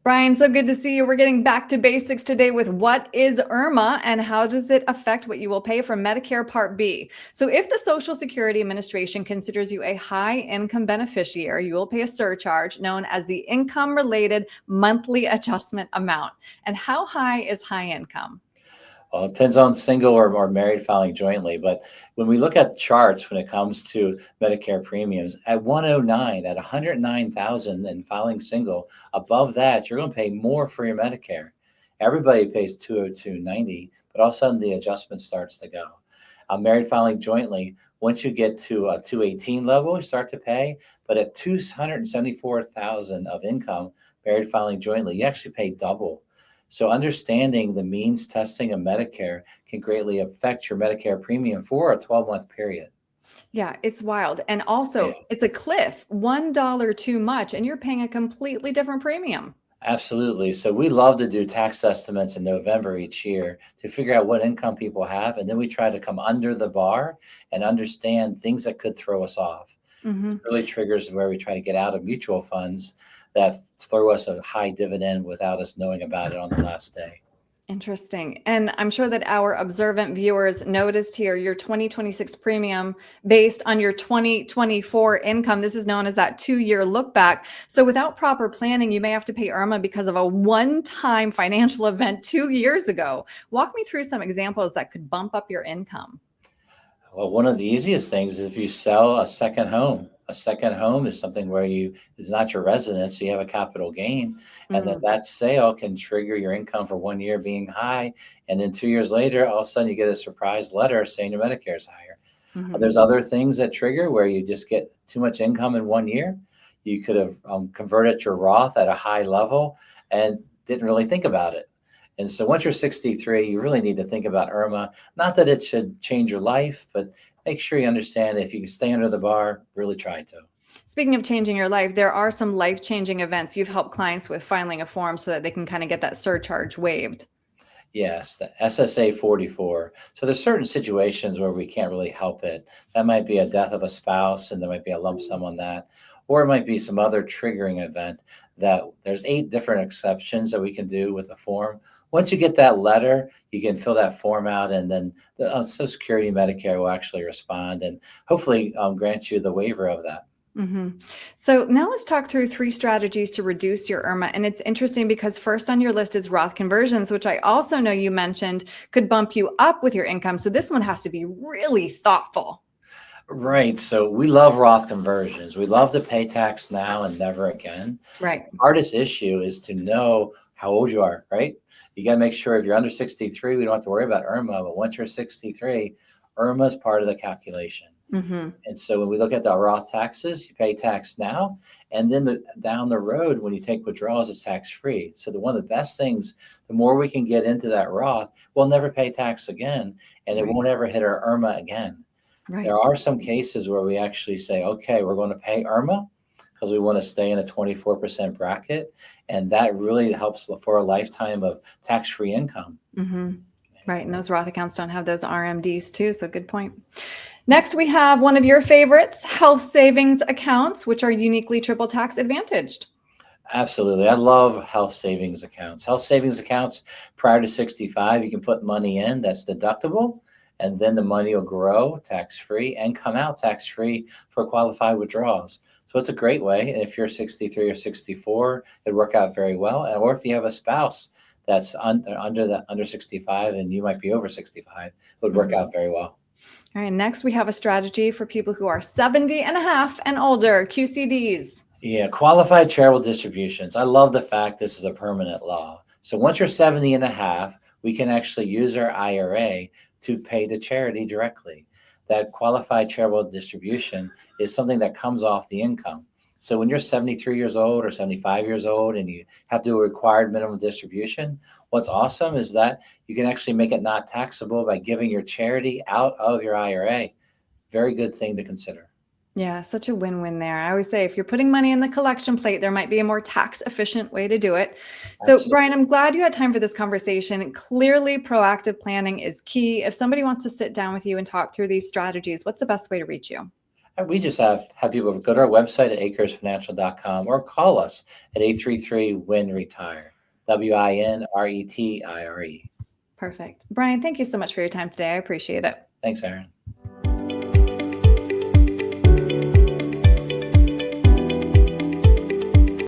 Brian, so good to see you. We're getting back to basics today with what is IRMAA and how does it affect what you will pay for Medicare Part B? So, if the Social Security Administration considers you a high income beneficiary, you will pay a surcharge known as the income related monthly adjustment amount. And how high is high income? Well, it depends on single or married filing jointly. But when we look at charts when it comes to Medicare premiums, at 109, at 109,000 and filing single, above that, you're going to pay more for your Medicare. Everybody pays 202.90, but all of a sudden the adjustment starts to go. Married filing jointly, once you get to a 218 level, you start to pay. But at 274,000 of income, married filing jointly, you actually pay double. So understanding the means testing of Medicare can greatly affect your Medicare premium for a 12-month period. Yeah, it's wild. And Yeah, also, it's a cliff, $1 too much, and you're paying a completely different premium. absolutely. So we love to do tax estimates in November each year to figure out what income people have, and then we try to come under the bar and understand things that could throw us off. It Mhm. really triggers where we try to get out of mutual funds that throw us a high dividend without us knowing about it on the last day. Interesting. And I'm sure that our observant viewers noticed here your 2026 premium based on your 2024 income. This is known as that 2-year look back. So without proper planning, you may have to pay IRMAA because of a one-time financial event 2 years ago. Walk me through some examples that could bump up your income. Well, one of the easiest things is if you sell a second home. A second home is something where you is not your residence, so you have a capital gain, and then Mm, that sale can trigger your income for 1 year being high, and then 2 years later, all of a sudden you get a surprise letter saying your Medicare is higher. mhm. There's other things that trigger where you just get too much income in 1 year. You could have converted your Roth at a high level and didn't really think about it. And so once you're 63, you really need to think about IRMAA. Not that it should change your life, but make sure you understand if you can stay under the bar, really try to. Speaking of changing your life, there are some life-changing events you've helped clients with filing a form so that they can kind of get that surcharge waived. Yes, the SSA 44. So there's certain situations where we can't really help it. That might be a death of a spouse, and there might be a lump sum on that, or it might be some other triggering event that there's 8 different exceptions that we can do with the form. Once you get that letter, you can fill that form out, and then the Social Security Medicare will actually respond and hopefully grant you the waiver of that. hmm So now let's talk through 3 strategies to reduce your IRMAA. And it's interesting because first on your list is Roth conversions, which I also know you mentioned could bump you up with your income. So this one has to be really thoughtful. Right. So we love Roth conversions. We love to pay tax now and never again. Right. Hardest issue is to know how old you are, right? You got to make sure if you're under 63, we don't have to worry about IRMAA. But once you're 63, IRMAA is part of the calculation. hmm And so when we look at the Roth taxes, you pay tax now, and then down the road when you take withdrawals, it's tax free. So one of the best things, the more we can get into that Roth, we'll never pay tax again, and it Right. won't ever hit our IRMAA again. Right. There are some cases where we actually say, okay, we're going to pay IRMAA because we want to stay in a 24% bracket. And that really helps for a lifetime of tax free income. hmm Right. And those Roth accounts don't have those RMDs too. So good point. Next, we have one of your favorites, health savings accounts, which are uniquely triple tax advantaged. Absolutely. I love health savings accounts. Health savings accounts prior to 65, you can put money in that's deductible, and then the money will grow tax free and come out tax free for qualified withdrawals. So it's a great way. If you're 63 or 64, it'd work out very well. And or if you have a spouse that's under 65 and you might be over 65, it would work Mhm. out very well. All right. Next, we have a strategy for people who are 70 and a half and older, QCDs. Yeah, qualified charitable distributions. I love the fact this is a permanent law. So once you're 70 and a half, we can actually use our IRA to pay to charity directly. That qualified charitable distribution is something that comes off the income. So when you're 73 years old or 75 years old and you have to do a required minimum distribution, what's awesome is that you can actually make it not taxable by giving your charity out of your IRA. Very good thing to consider. Yeah, such a win-win there. I always say if you're putting money in the collection plate, there might be a more tax efficient way to do it. So, Brian, Absolutely. I'm glad you had time for this conversation. Clearly, proactive planning is key. If somebody wants to sit down with you and talk through these strategies, what's the best way to reach you? We just have people go to our website at akersfinancial.com or call us at 833-WIN-RETIRE, WINRETIRE. Perfect. Brian, thank you so much for your time today. I appreciate it. Thanks, Erin.